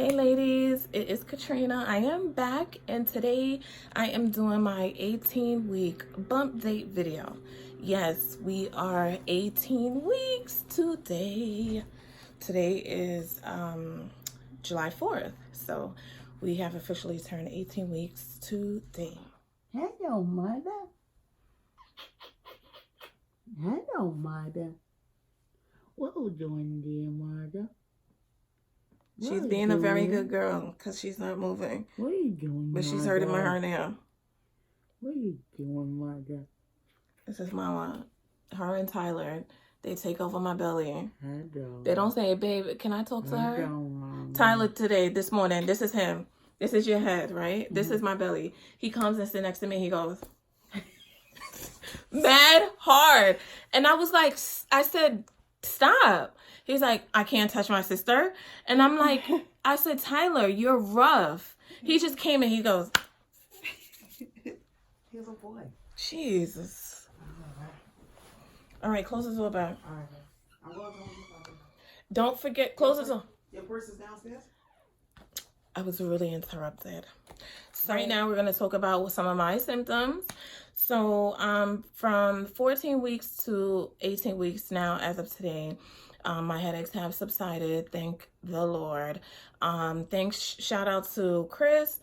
Hey ladies, it is Katrina. I am back and today I am doing my 18-week bump date video. Yes, we are 18 weeks today. Today is July 4th, so we have officially turned 18 weeks today. Hello, mother. Hello, mother. What are you doing there, mother? She's being a very good girl because she's not moving. What are you doing, but she's mother? hurting my hair now. What are you doing, mother? This is Mama. Her and Tyler, they take over my belly. Hello. They don't say, babe, can I talk to her? Hello, Tyler today, this morning, this is him. This is your head, right? This is my belly. He comes and sits next to me. He goes, mad hard. And I was like, I said, stop. He's like, I can't touch my sister. And I'm like, I said, Tyler, you're rough. He just came and he goes, he's a boy. Jesus. All right, close the door back. All right. I'm going to Don't forget, close the door. Your purse is downstairs? I was really interrupted. So right now we're going to talk about some of my symptoms. So from 14 weeks to 18 weeks now as of today, my headaches have subsided. Thank the Lord. Shout out to Chris.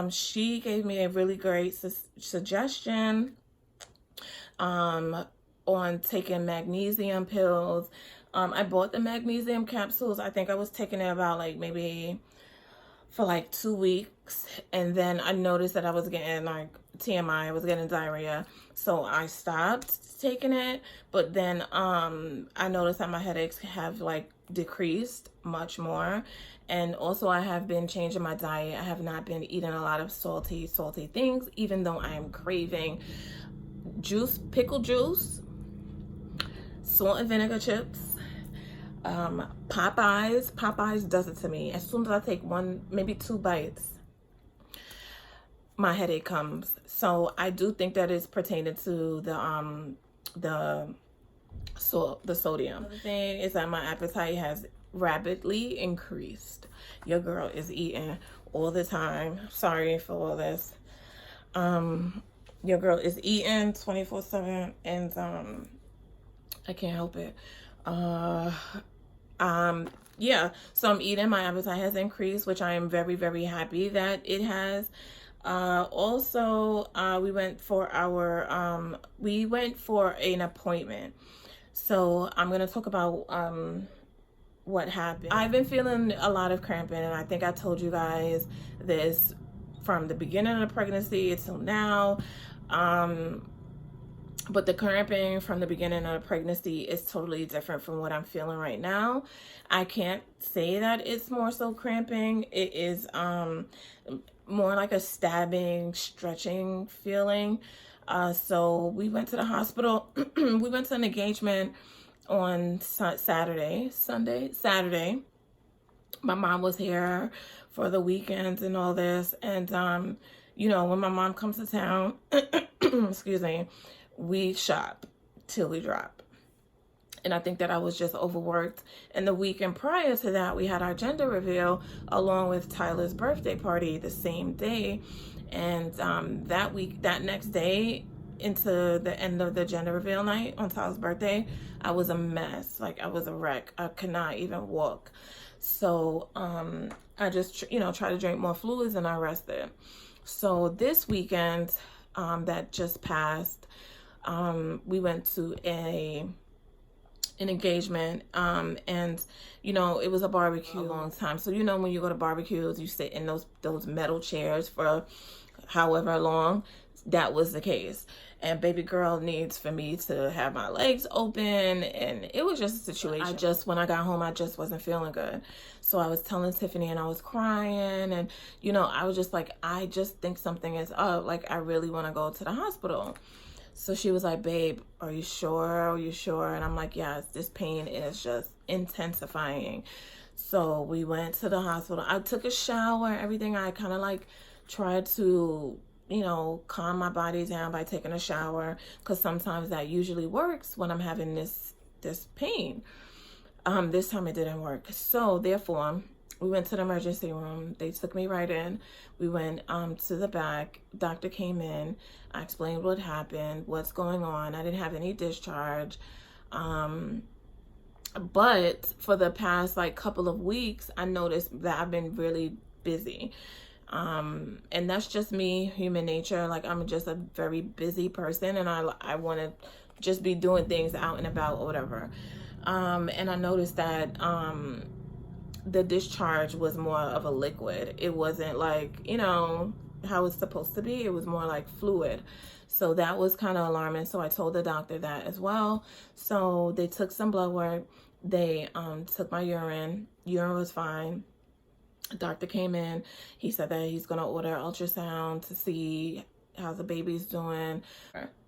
She gave me a really great suggestion on taking magnesium pills. I bought the magnesium capsules. I think I was taking it about maybe for 2 weeks, and then I noticed that I was getting TMI, I was getting diarrhea, so I stopped taking it. But then I noticed that my headaches have decreased much more, and also I have been changing my diet. I have not been eating a lot of salty things, even though I am craving pickle juice, salt and vinegar chips. Popeyes does it to me. As soon as I take one, maybe 2 bites, my headache comes. So I do think that is pertaining to the sodium. The thing is that my appetite has rapidly increased. Your girl is eating all the time. Sorry for all this. Your girl is eating 24/7, and I can't help it. Yeah, so I'm eating. My appetite has increased, which I am very, very happy that it has. Also, we went for an appointment. So I'm going to talk about what happened. I've been feeling a lot of cramping, and I think I told you guys this from the beginning of the pregnancy until now. But the cramping from the beginning of the pregnancy is totally different from what I'm feeling right now. I can't say that it's more so cramping. It is more like a stabbing, stretching feeling. So we went to the hospital. We went to an engagement on Saturday. My mom was here for the weekends and all this. And, you know, when my mom comes to town, excuse me, we shop till we drop. And I think that I was just overworked. And the weekend prior to that, we had our gender reveal along with Tyler's birthday party the same day. And that next day into the end of the gender reveal night on Tyler's birthday, I was a mess. I was a wreck. I could not even walk. So I just, tried to drink more fluids and I rested. So this weekend that just passed, we went to an engagement, and it was a barbecue a long time. So when you go to barbecues, you sit in those metal chairs for however long. That was the case. And baby girl needs for me to have my legs open, and it was just a situation. When I got home, I just wasn't feeling good. So I was telling Tiffany, and I was crying, and I was just I just think something is up. I really want to go to the hospital. So she was like, babe, are you sure? Are you sure? And I'm like, yes, this pain is just intensifying. So we went to the hospital. I took a shower, everything. I kind of tried to, calm my body down by taking a shower, because sometimes that usually works when I'm having this pain. This time it didn't work. So therefore, We went to the emergency room. They took me right in. We went to the back. Doctor came in. I explained what happened, what's going on. I didn't have any discharge. But for the past like couple of weeks, I noticed that I've been really busy. And that's just me, human nature. Like, I'm just a very busy person, and I want to just be doing things out and about or whatever. And I noticed that the discharge was more of a liquid. It wasn't like, you know, how it's supposed to be. It was more like fluid. So that was kind of alarming. So I told the doctor that as well. So they took some blood work. They took my urine. Urine was fine. The doctor came in. He said that he's going to order ultrasound to see how the baby's doing.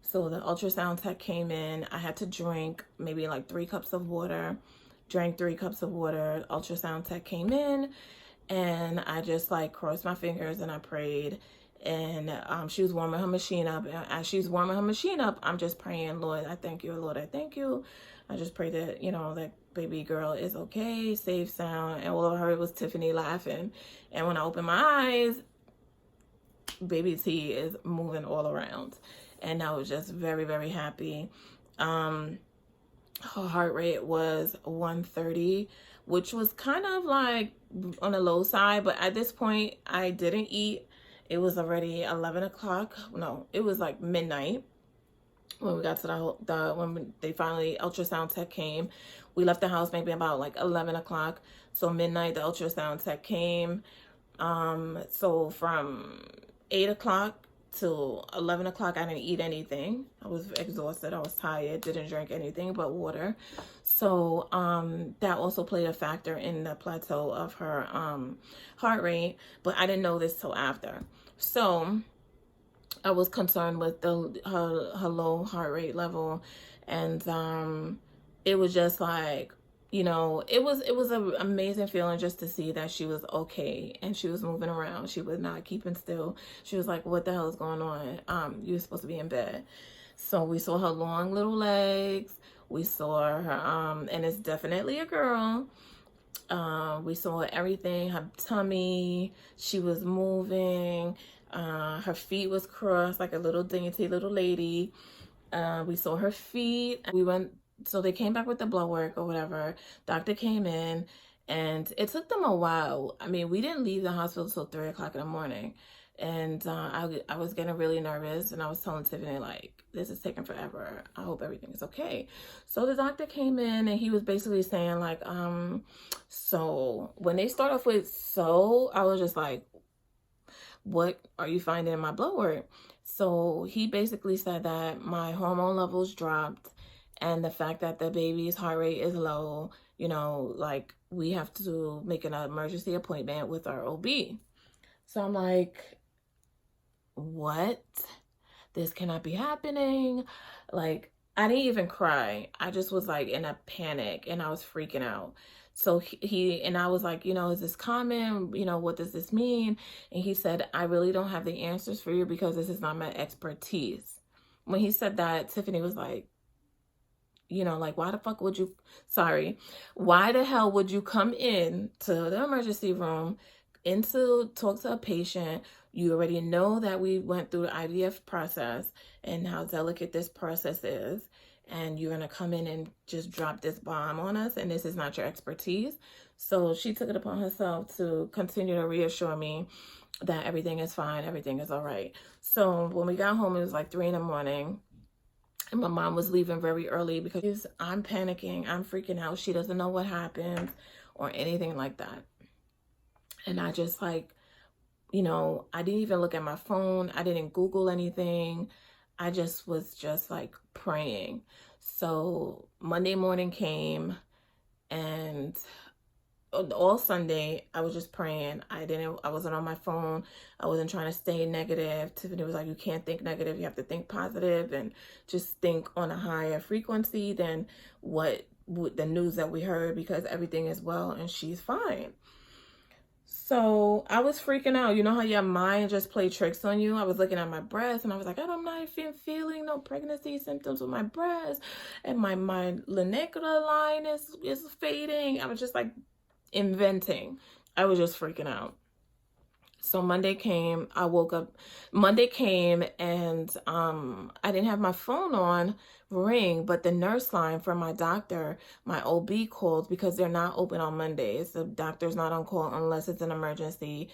So the ultrasound tech came in. I had to drink maybe like 3 cups of water. Drank 3 cups of water. Ultrasound tech came in, and I just like crossed my fingers and I prayed. And she was warming her machine up. And as she's warming her machine up, I'm just praying, Lord, I thank you. Lord, I thank you. I just pray that, you know, that baby girl is okay, safe, sound. And all I heard was Tiffany laughing. And when I opened my eyes, baby T is moving all around. And I was just very, very happy. Her heart rate was 130, which was kind of like on the low side. But at this point, I didn't eat. It was already 11 o'clock. No, it was like midnight when we got to when they finally, ultrasound tech came. We left the house maybe about like 11 o'clock. So midnight, the ultrasound tech came. So from 8 o'clock till 11 o'clock, I didn't eat anything. I was exhausted. I was tired. Didn't drink anything but water. So that also played a factor in the plateau of her heart rate. But I didn't know this till after. So I was concerned with her low heart rate level, and it was just like, you know, it was an amazing feeling just to see that she was okay and she was moving around. She was not keeping still. She was like, what the hell is going on? You're supposed to be in bed. So we saw her long little legs. We saw her, and it's definitely a girl. We saw everything, her tummy, she was moving. Her feet was crossed like a little dainty little lady. We saw her feet. We went, so they came back with the blood work or whatever. Doctor came in, and it took them a while. I mean, we didn't leave the hospital till 3 o'clock in the morning. And I was getting really nervous, and I was telling Tiffany, like, this is taking forever. I hope everything is okay. So the doctor came in, and he was basically saying, like, so when they start off with I was just like, what are you finding in my blood work? So he basically said that my hormone levels dropped, and the fact that the baby's heart rate is low, you know, like, we have to make an emergency appointment with our OB. So I'm like, what? This cannot be happening. Like, I didn't even cry. I just was like in a panic, and I was freaking out. So and I was like, you know, is this common? You know, what does this mean? And he said, I really don't have the answers for you because this is not my expertise. When he said that, Tiffany was like, you know, like, why the hell would you come in to the emergency room talk to a patient? You already know that we went through the IVF process and how delicate this process is, and you're going to come in and just drop this bomb on us, and this is not your expertise. So she took it upon herself to continue to reassure me that everything is fine, everything is all right. So when we got home, it was like 3 in the morning. And my mom was leaving very early because I'm panicking. I'm freaking out. She doesn't know what happened or anything like that. And I just, like, you know, I didn't even look at my phone. I didn't Google anything. I just was just like praying. So Monday morning came, and all Sunday I was just praying. I wasn't on my phone. I wasn't trying to stay negative. Tiffany was like, you can't think negative. You have to think positive and just think on a higher frequency than what the news that we heard, because everything is well and she's fine. So I was freaking out. You know how your mind just played tricks on you? I was looking at my breast, and I was like, I'm not even feeling no pregnancy symptoms with my breast, and my lunicular line is fading. I was just like inventing. I was just freaking out. So Monday came, I woke up, Monday came, and I didn't have my phone on ring, but the nurse line from my doctor, my OB, called because they're not open on Mondays. The doctor's not on call unless it's an emergency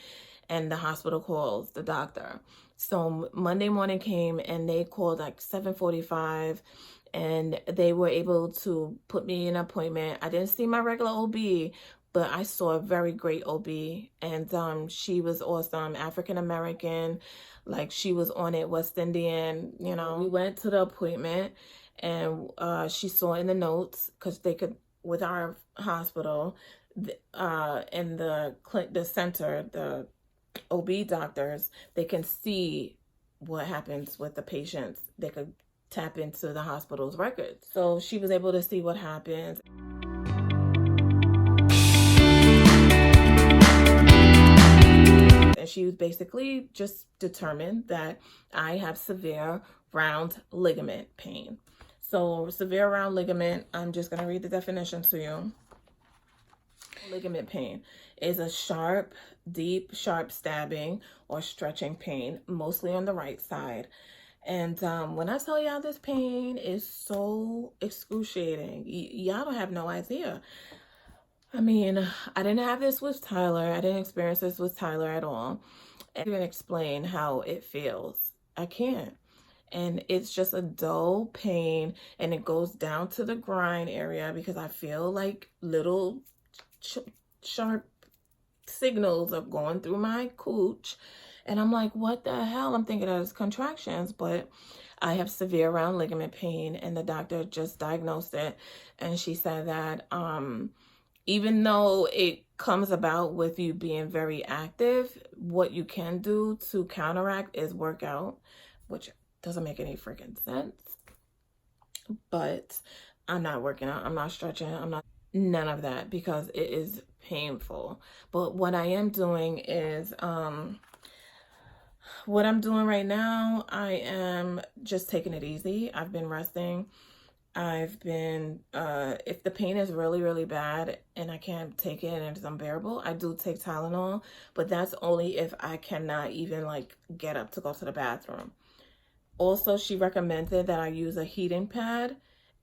and the hospital calls the doctor. So Monday morning came and they called like 7:45 and they were able to put me in an appointment. I didn't see my regular OB, but I saw a very great OB, and she was awesome, African American, like she was on it, West Indian, you know. We went to the appointment, and she saw in the notes, because they could, with our hospital, in the center, the OB doctors, they can see what happens with the patients. They could tap into the hospital's records. So she was able to see what happens. And she was basically just determined that I have severe round ligament pain. So severe round ligament, I'm just going to read the definition to you. Ligament pain is a sharp, deep, sharp stabbing or stretching pain, mostly on the right side. And when I tell y'all, this pain is so excruciating, y'all don't have no idea. I mean, I didn't have this with Tyler. I didn't experience this with Tyler at all. I can't even explain how it feels. I can't. And it's just a dull pain, and it goes down to the groin area because I feel like little sharp signals are going through my cooch. And I'm like, what the hell? I'm thinking that it's contractions, but I have severe round ligament pain, and the doctor just diagnosed it. And she said that even though it comes about with you being very active, what you can do to counteract is work out, which doesn't make any freaking sense. But I'm not working out. I'm not stretching. I'm not none of that because it is painful. But what I am doing is what I'm doing right now, I am just taking it easy. I've been resting. I've been, if the pain is really, really bad and I can't take it and it's unbearable, I do take Tylenol, but that's only if I cannot even like get up to go to the bathroom. Also, she recommended that I use a heating pad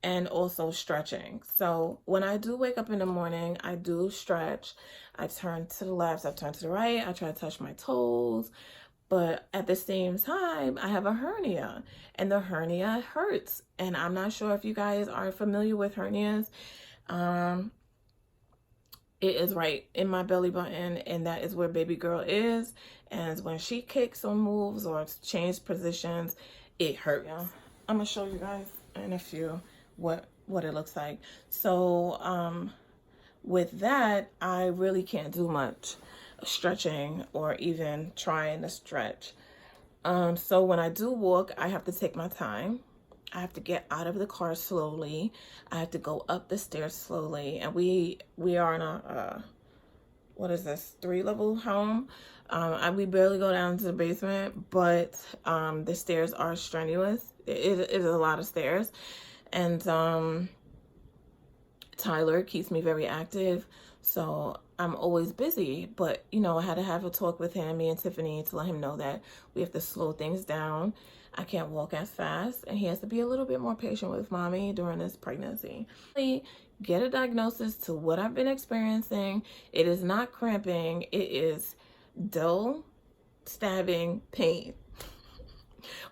and also stretching. So when I do wake up in the morning, I do stretch. I turn to the left, I turn to the right, I try to touch my toes. But at the same time, I have a hernia, and the hernia hurts. And I'm not sure if you guys are familiar with hernias. It is right in my belly button, and that is where baby girl is. And when she kicks or moves or changes positions, it hurts. I'm gonna show you guys in a few what it looks like. So with that, I really can't do much stretching or even trying to stretch. So when I do walk, I have to take my time. I have to get out of the car slowly. I have to go up the stairs slowly. And we are in a what is this, 3-level home. We barely go down to the basement, but the stairs are strenuous. It is a lot of stairs. And Tyler keeps me very active, so I'm always busy. But you know, I had to have a talk with him, me and Tiffany, to let him know that we have to slow things down. I can't walk as fast, and he has to be a little bit more patient with mommy during this pregnancy. Get a diagnosis to what I've been experiencing. It is not cramping, it is dull stabbing pain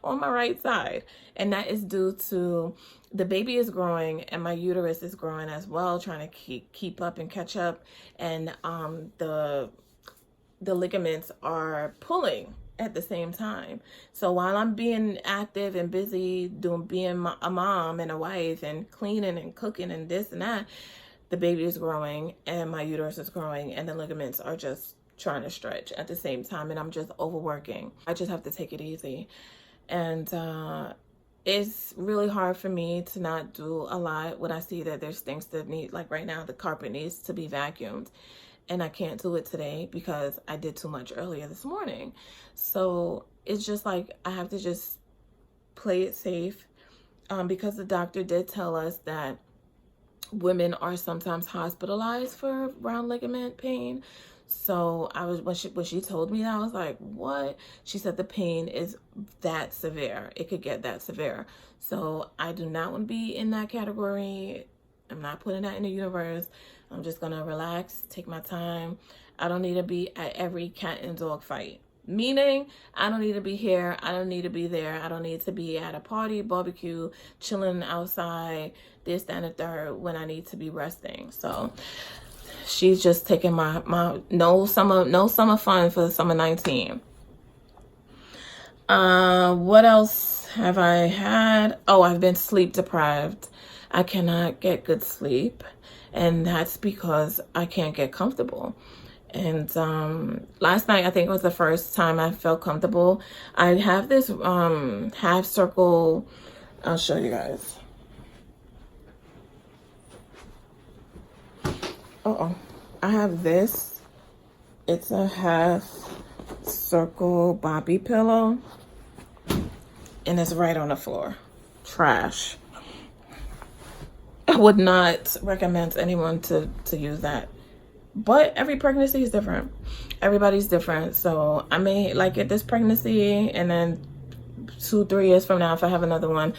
on my right side, and that is due to the baby is growing and my uterus is growing as well, trying to keep up and catch up, and the ligaments are pulling at the same time. So while I'm being active and busy being a mom and a wife and cleaning and cooking and this and that, the baby is growing and my uterus is growing, and the ligaments are just trying to stretch at the same time, and I'm just overworking. I just have to take it easy. And it's really hard for me to not do a lot when I see that there's things that need, like right now, the carpet needs to be vacuumed. And I can't do it today because I did too much earlier this morning. So it's just like I have to just play it safe, because the doctor did tell us that women are sometimes hospitalized for round ligament pain. So when she told me that, I was like, what? She said the pain is that severe. It could get that severe. So I do not want to be in that category. I'm not putting that in the universe. I'm just gonna relax, take my time. I don't need to be at every cat and dog fight. Meaning, I don't need to be here. I don't need to be there. I don't need to be at a party, barbecue, chilling outside, this, that, and the third, when I need to be resting. So she's just taking my no summer fun for summer 19. What else have I had? Oh, I've been sleep deprived. I cannot get good sleep, and that's because I can't get comfortable. And last night, I think it was the first time I felt comfortable. I have this half circle. I'll show you guys. I have this. It's a half circle Bobby pillow, and it's right on the floor. Trash. I would not recommend anyone to use that. But every pregnancy is different. Everybody's different. So I may like it this pregnancy, and then 2-3 years from now, if I have another one,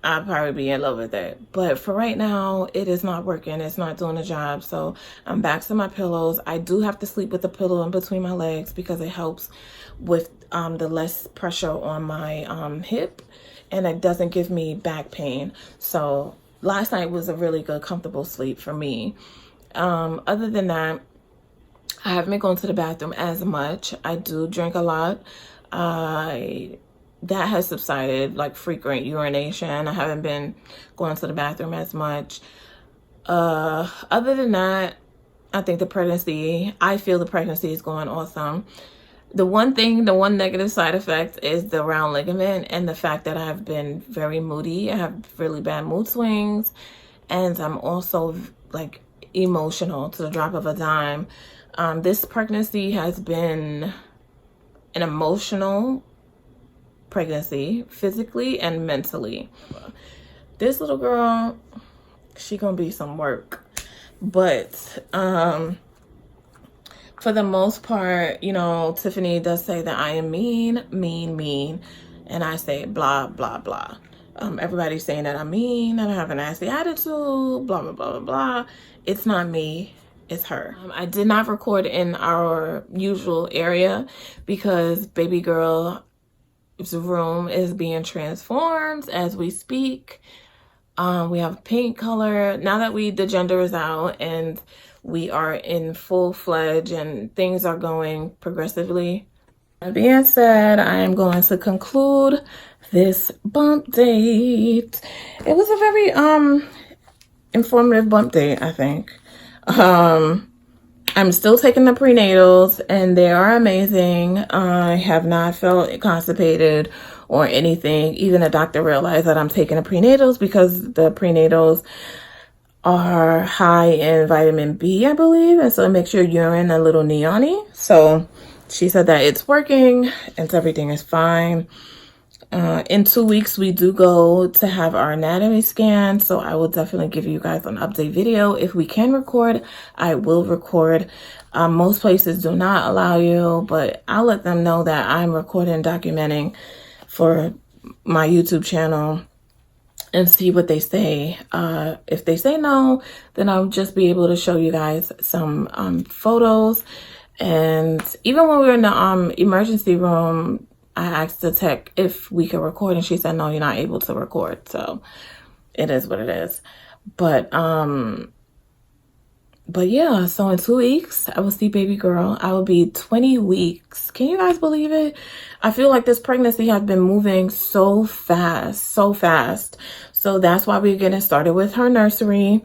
I'll probably be in love with it. But for right now, it is not working. It's not doing the job. So I'm back to my pillows. I do have to sleep with the pillow in between my legs because it helps with the less pressure on my hip, and it doesn't give me back pain. So last night was a really good, comfortable sleep for me. Other than that, I haven't been going to the bathroom as much. I do drink a lot. That has subsided, like frequent urination. I haven't been going to the bathroom as much. Other than that, I think I feel the pregnancy is going awesome. The one negative side effect is the round ligament and the fact that I've been very moody. I have really bad mood swings, and I'm also like emotional to the drop of a dime. This pregnancy has been an emotional pregnancy, physically and mentally. This little girl, she gonna be some work, but for the most part, you know, Tiffany does say that I am mean, and I say blah blah blah. Everybody's saying that I'm mean and I have a nasty attitude, blah blah blah blah blah. It's not me, it's her. I did not record in our usual area because baby girl's room is being transformed as we speak. We have pink color. Now that the gender is out and we are in full-fledged and things are going progressively. That being said, I am going to conclude this bump date. It was a very informative bump date, I think. I'm still taking the prenatals and they are amazing. I have not felt constipated or anything. Even the doctor realized that I'm taking the prenatals because the prenatals are high in vitamin B, I believe, and so it makes your urine a little neon-y. So she said that it's working and everything is fine. In 2 weeks, we do go to have our anatomy scan, so I will definitely give you guys an update video. If we can record, I will record. Most places do not allow you, but I'll let them know that I'm recording, documenting for my YouTube channel and see what they say. If they say no, then I'll just be able to show you guys some photos. And even when we were in the emergency room, I asked the tech if we could record, and she said, no, you're not able to record. So it is what it is. But yeah, so in 2 weeks, I will see baby girl. I will be 20 weeks. Can you guys believe it? I feel like this pregnancy has been moving so fast, so fast. So that's why we're getting started with her nursery.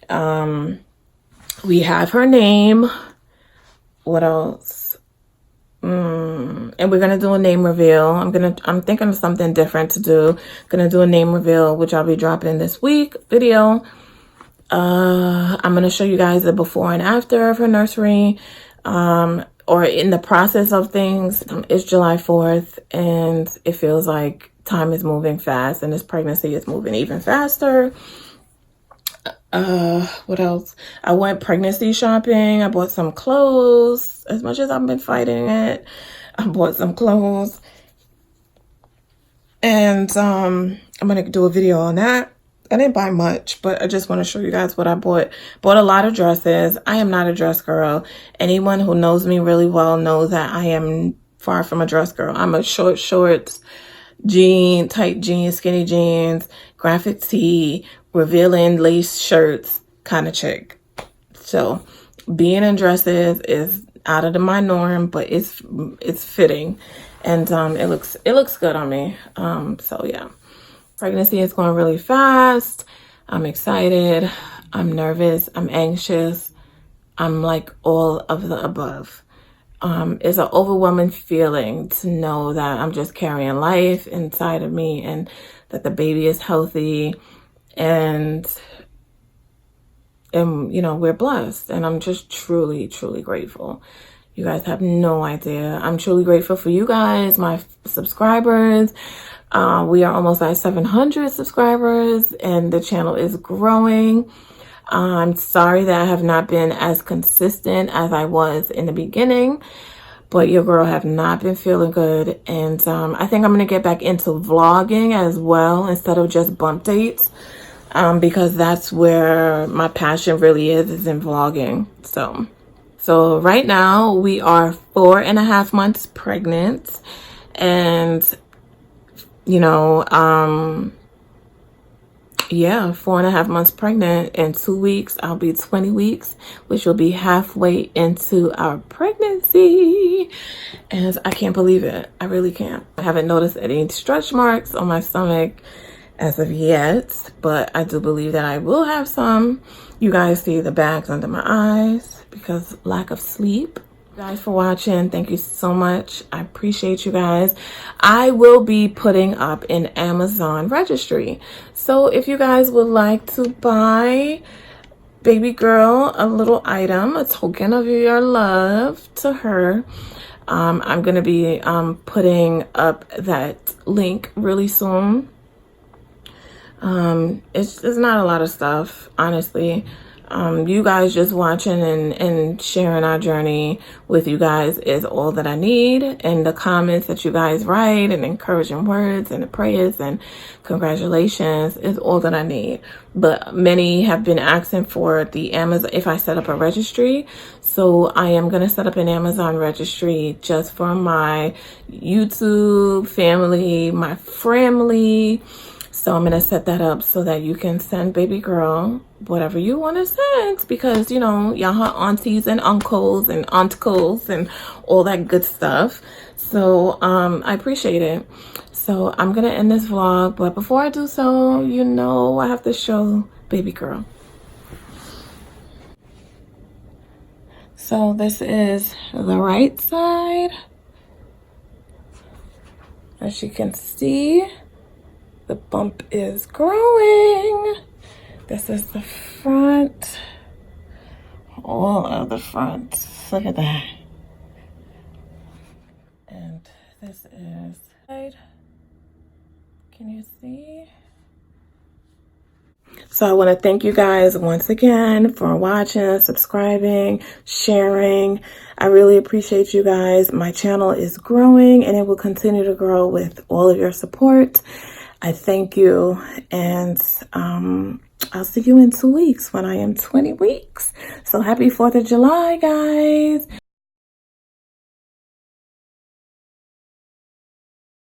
We have her name. What else? And we're gonna do a name reveal. I'm thinking of something different to do. Gonna do a name reveal, which I'll be dropping in this week video. I'm gonna show you guys the before and after of her nursery, or in the process of things. It's July 4th, and it feels like time is moving fast, and this pregnancy is moving even faster. What else? I went pregnancy shopping. I bought some clothes. As much as I've been fighting it, I bought some clothes. And I'm gonna do a video on that. I didn't buy much, but I just want to show you guys what I bought. Bought a lot of dresses. I am not a dress girl. Anyone who knows me really well knows that I am far from a dress girl. I'm a shorts, tight jeans, skinny jeans, graphic tee, revealing lace shirts kind of chick. So being in dresses is out of my norm, but it's fitting, and it looks good on me. So yeah. Pregnancy is going really fast. I'm excited. I'm nervous. I'm anxious. I'm like all of the above. It's an overwhelming feeling to know that I'm just carrying life inside of me and that the baby is healthy, and you know, we're blessed, and I'm just truly, truly grateful. You guys have no idea. I'm truly grateful for you guys, my subscribers. We are almost at 700 subscribers, and the channel is growing. I'm sorry that I have not been as consistent as I was in the beginning, but your girl have not been feeling good. And I think I'm going to get back into vlogging as well instead of just bump dates, because that's where my passion really is in vlogging. So right now we are 4.5 months pregnant, and you know, yeah, 4.5 months pregnant. In 2 weeks, I'll be 20 weeks, which will be halfway into our pregnancy. And I can't believe it. I really can't. I haven't noticed any stretch marks on my stomach as of yet, but I do believe that I will have some. You guys see the bags under my eyes because lack of sleep. Guys for watching, thank you so much. I appreciate you guys. I will be putting up an Amazon registry, so if you guys would like to buy baby girl a little item, a token of your love to her, I'm gonna be putting up that link really soon. It's not a lot of stuff, honestly. You guys just watching and sharing our journey with you guys is all that I need. And the comments that you guys write and encouraging words and the prayers and congratulations is all that I need. But many have been asking for the Amazon, if I set up a registry. So I am going to set up an Amazon registry just for my YouTube family, my FRAMILY. So I'm going to set that up so that you can send baby girl whatever you want to send, because, you know, y'all have aunties and uncles and auntcles and all that good stuff. So I appreciate it. So I'm going to end this vlog. But before I do so, you know, I have to show baby girl. So this is the right side. As you can see, the bump is growing. This is the front. All of the front. Look at that. And this is side. Can you see? So I want to thank you guys once again for watching, subscribing, sharing. I really appreciate you guys. My channel is growing and it will continue to grow with all of your support. I thank you, and I'll see you in 2 weeks when I am 20 weeks. So happy 4th of July, guys.